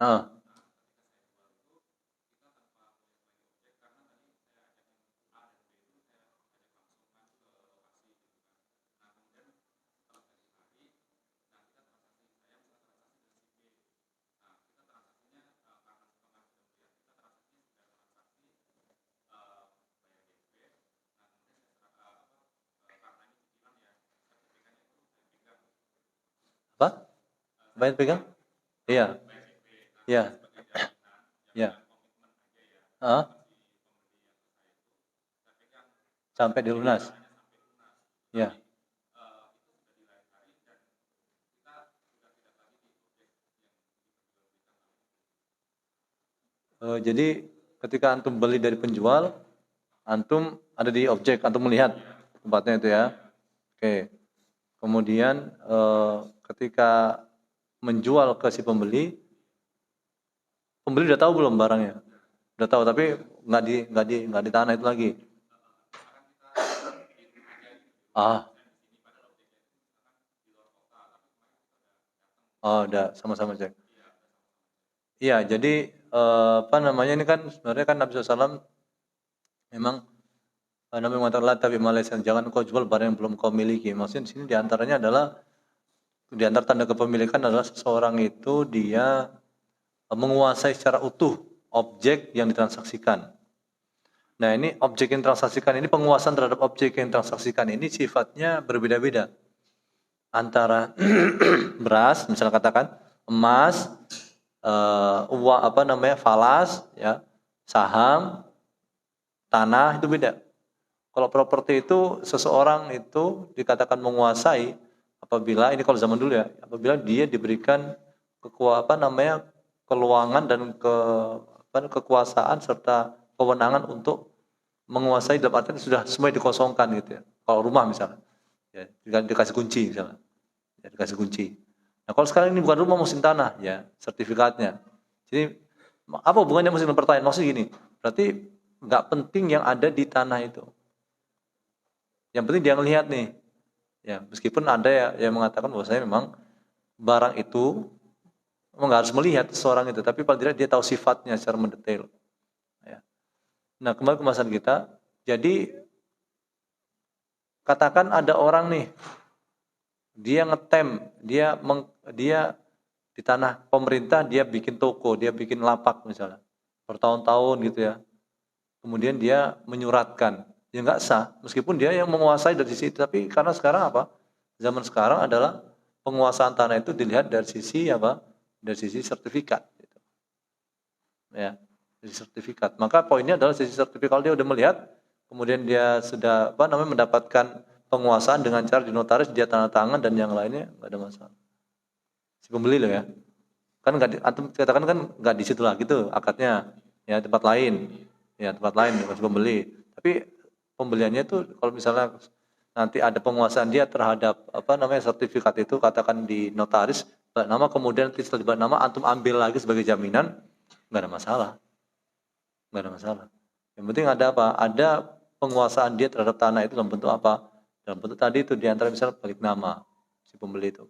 Ah, apa? Bayar pegang? Iya, iya, iya. Ah, sampai dilunas. Ya. Jadi ketika antum beli dari penjual, antum ada di objek, antum melihat tempatnya itu ya. Oke. Kemudian ketika menjual ke si pembeli, pembeli udah tahu belum barangnya? Udah tahu, tapi nggak di tanah itu lagi. Ah, oh, udah sama-sama cek. Iya, jadi apa namanya ini kan sebenarnya kan Nabi SAW memang Nabi mengatakan la tapi Malaysia jangan kau jual barang yang belum kau miliki. Maksudnya di sini diantaranya adalah di antara tanda kepemilikan adalah seseorang itu dia menguasai secara utuh objek yang ditransaksikan. Nah ini objek yang ditransaksikan ini penguasaan terhadap objek yang ditransaksikan ini sifatnya berbeda-beda antara beras, misalnya katakan emas, uang apa namanya falas, ya saham, tanah itu beda. Kalau properti itu seseorang itu dikatakan menguasai apabila ini kalau zaman dulu ya, apabila dia diberikan apa namanya keluangan dan kekuasaan serta kewenangan untuk menguasai dalam artian sudah semua dikosongkan gitu ya. Kalau rumah misalnya, ya dikasih kunci misalnya, ya, dikasih kunci. Nah kalau sekarang ini bukan rumah musim tanah, ya sertifikatnya. Jadi apa hubungannya musim pertanyaan? Maksudnya gini, berarti nggak penting yang ada di tanah itu. Yang penting dia ngelihat nih, ya meskipun ada ya yang mengatakan bahwa saya memang barang itu memang nggak harus melihat seseorang itu, tapi paling tidak dia tahu sifatnya secara mendetail. Ya. Nah kembali ke pembahasan kita, jadi katakan ada orang nih, dia ngetem, dia di tanah pemerintah dia bikin toko, dia bikin lapak misalnya, bertahun-tahun gitu ya. Kemudian dia menyuratkan, ya nggak sah, meskipun dia yang menguasai dari sisi itu, tapi karena sekarang apa? Zaman sekarang adalah penguasaan tanah itu dilihat dari sisi apa? Dari sisi sertifikat. Gitu. Ya, dari sertifikat. Maka poinnya adalah sisi sertifikat. Kalau dia udah melihat, kemudian dia sudah apa namanya mendapatkan penguasaan dengan cara dinotaris, dia tanda tangan dan yang lainnya nggak ada masalah. Si pembeli loh ya, kan nggak antum katakan kan nggak di situ lagi tuh akadnya, ya tempat lain, ya tempat lain bukan si pembeli. Tapi pembeliannya itu kalau misalnya nanti ada penguasaan dia terhadap apa namanya sertifikat itu katakan di notaris nama kemudian setelah nama antum ambil lagi sebagai jaminan nggak ada masalah, nggak ada masalah. Yang penting ada apa? Ada penguasaan dia terhadap tanah itu dalam bentuk apa? Dalam bentuk tadi itu diantara misalnya balik nama si pembeli itu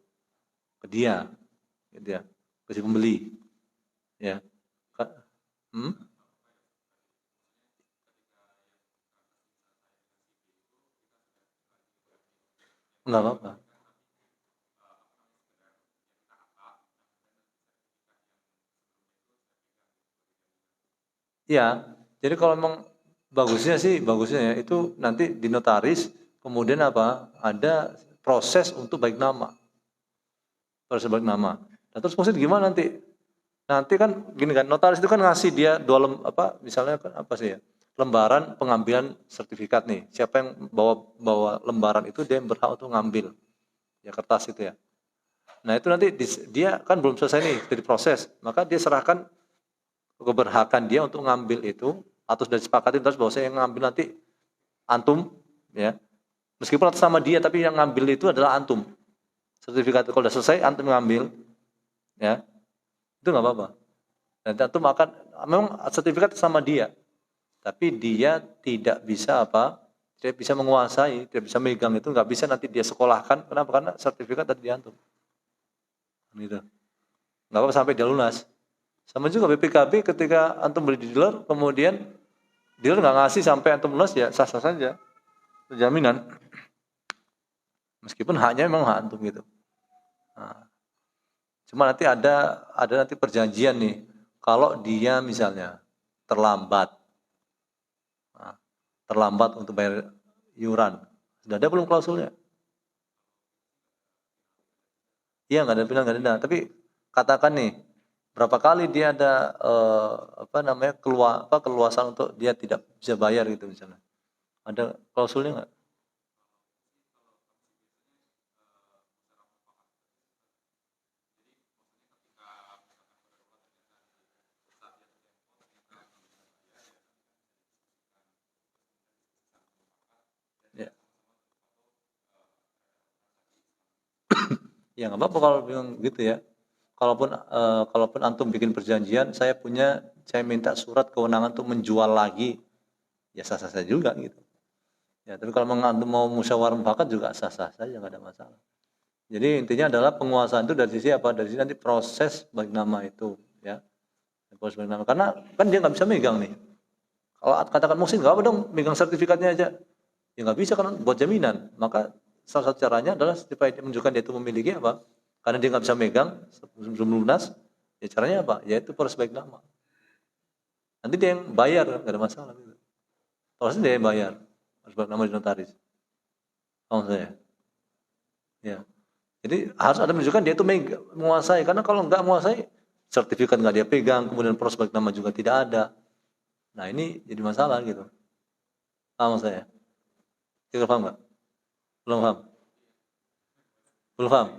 ke dia, gitu ya, ke si pembeli, ya. Hmm? Enggak apa-apa. Iya, jadi kalau memang bagusnya ya itu nanti di notaris, kemudian apa? Ada proses untuk baik nama, proses baik nama. Nah terus maksud gimana nanti? Nanti kan gini kan, notaris itu kan ngasih dia apa misalnya kan apa sih ya? Lembaran pengambilan sertifikat nih. Siapa yang bawa lembaran itu dia yang berhak untuk ngambil ya kertas itu ya. Nah itu nanti dia kan belum selesai nih dari proses, maka dia serahkan keberhakan dia untuk ngambil itu atau sudah disepakati terus bahwa saya yang ngambil nanti antum ya. Meskipun atas nama dia tapi yang ngambil itu adalah antum. Sertifikat itu kalau sudah selesai antum ngambil ya. Itu nggak apa-apa. Dan antum akan memang sertifikat sama dia. Tapi dia tidak bisa apa? Tidak bisa menguasai, tidak bisa megang itu, nggak bisa nanti dia sekolahkan. Kenapa? Karena sertifikat tadi di antum. Gitu. Nggak apa-apa sampai dia lunas. Sama juga BPKB ketika antum beli di dealer, kemudian dealer nggak ngasih sampai antum lunas ya sah-sah saja. Jaminan. Meskipun haknya memang hak antum gitu. Nah, cuma nanti ada nanti perjanjian nih. Kalau dia misalnya terlambat, nah, terlambat untuk bayar iuran, sudah ada belum klausulnya? Iya nggak ada bilang nggak ada. Tapi katakan nih, berapa kali dia ada apa namanya keluasan untuk dia tidak bisa bayar gitu misalnya. Ada klausulnya nggak? Ya, ya nggak apa-apa kalau bilang gitu ya. Kalaupun antum bikin perjanjian, saya minta surat kewenangan untuk menjual lagi, ya sah-sah saja juga gitu. Ya, tapi kalau memang antum mau musyawarah mufakat juga sah-sah saja nggak ada masalah. Jadi intinya adalah penguasaan itu dari sisi apa? Dari sisi nanti proses bagi nama itu, ya. Proses bagi nama. Karena kan dia nggak bisa megang nih. Kalau katakan Muhsin nggak apa dong, megang sertifikatnya aja. Ya nggak bisa kan buat jaminan. Maka salah satu caranya adalah supaya dia menunjukkan dia itu memiliki apa? Karena dia nggak bisa megang sebelum lunas, ya caranya apa? Yaitu proses baik nama. Nanti dia yang bayar, nggak ada masalah. Gitu. Prosesnya dia yang bayar, harus baik nama di notaris. Oh saya, ya. Jadi harus ada menunjukkan dia itu menguasai. Karena kalau nggak menguasai, sertifikat nggak dia pegang, kemudian proses baik nama juga tidak ada. Nah ini jadi masalah gitu. Paham saya? Kira paham nggak? Belum paham? Belum paham?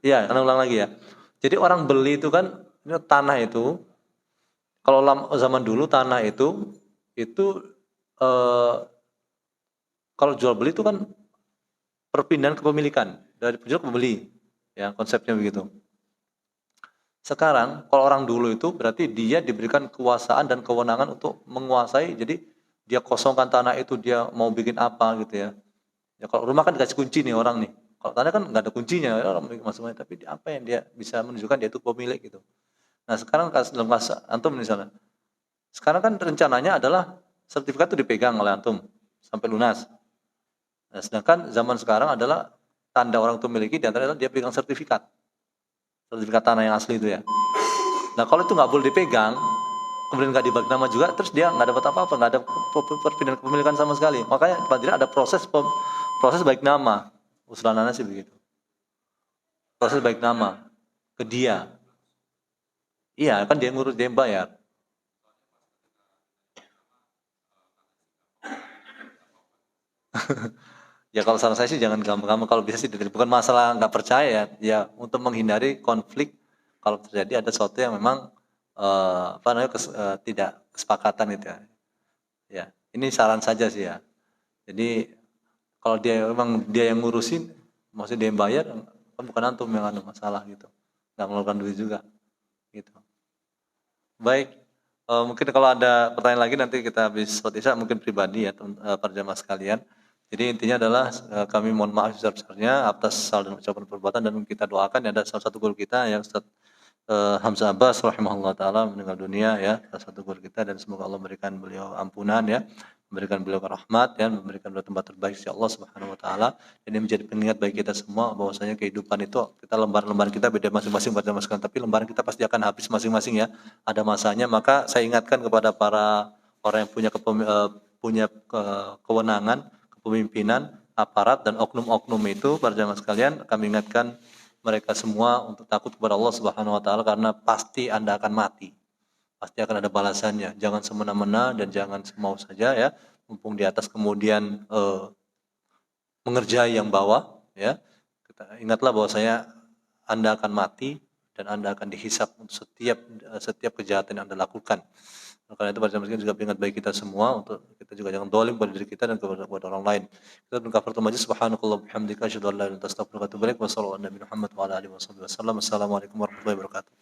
Iya, karena ulang lagi ya. Jadi orang beli itu kan tanah itu, kalau zaman dulu tanah itu eh, kalau jual beli itu kan perpindahan kepemilikan dari penjual ke pembeli, ya konsepnya begitu. Sekarang kalau orang dulu itu berarti dia diberikan kekuasaan dan kewenangan untuk menguasai. Jadi dia kosongkan tanah itu, dia mau bikin apa gitu ya. Ya kalau rumah kan dikasih kunci nih orang nih. Kalau tanah kan nggak ada kuncinya, ya, orang masuk-masuk. Tapi apa yang dia bisa menunjukkan dia itu pemilik gitu. Nah sekarang dalam kasus antum misalnya, sekarang kan rencananya adalah sertifikat itu dipegang oleh antum sampai lunas. Nah, sedangkan zaman sekarang adalah tanda orang itu memiliki di antara adalah dia pegang sertifikat tanah yang asli itu ya. Nah kalau itu nggak boleh dipegang, kemudian nggak dibagi nama juga, terus dia nggak dapat apa-apa, nggak ada perpindahan kepemilikan sama sekali. Makanya paling tidak ada proses baik nama. Usulan anak sih begitu. Proses baik nama ke dia. Iya kan dia ngurus, dia yang bayar. Ya kalau saran saya sih jangan gampang-gampang, kalau bisa sih bukan masalah nggak percaya ya, ya untuk menghindari konflik kalau terjadi ada sesuatu yang memang apa namanya tidak kesepakatan itu ya. Ya, ini saran saja sih ya. Jadi kalau dia memang dia yang ngurusin, maksudnya dia yang bayar, kan bukan antum yang ada masalah gitu. Nggak mengeluarkan duit juga gitu. Baik, mungkin kalau ada pertanyaan lagi nanti kita habis mungkin pribadi ya para jamaah sekalian. Jadi intinya adalah kami mohon maaf sebesar-besarnya atas salah dan ucapan perbuatan, dan kita doakan ya, ada salah satu guru kita yang Ustaz Hamzah Abbas rahimahullah taala meninggal dunia ya, salah satu guru kita, dan semoga Allah memberikan beliau ampunan ya, memberikan beliau rahmat ya, memberikan beliau tempat terbaik sisi Allah Subhanahu wa taala. Dan ini menjadi pengingat bagi kita semua bahwasanya kehidupan itu kita lembaran-lembaran kita beda masing-masing pada masing, tapi lembaran kita pasti akan habis masing-masing ya. Ada masanya, maka saya ingatkan kepada para orang yang punya kewenangan, kepemimpinan, aparat dan oknum-oknum itu, para jamaah sekalian, kami ingatkan mereka semua untuk takut kepada Allah Subhanahu wa taala, karena pasti Anda akan mati. Pasti akan ada balasannya. Jangan semena-mena dan jangan semau saja ya. Mumpung di atas kemudian mengerjai yang bawah ya. Ingatlah bahwasanya Anda akan mati dan Anda akan dihisap untuk setiap kejahatan yang Anda lakukan. Karena itu pada zaman juga ingat bagi kita semua untuk kita juga jangan dolim pada diri kita dan kepada orang lain. Kita kafaratul majlis, subhanakallah bihamdika asyhadu an la ilaha illa anta astaghfiruka wa atubu ilaik. Wassallallahu ala nabiyina Muhammad wa ala alihi wasallam. Wassalamualaikum warahmatullahi wabarakatuh.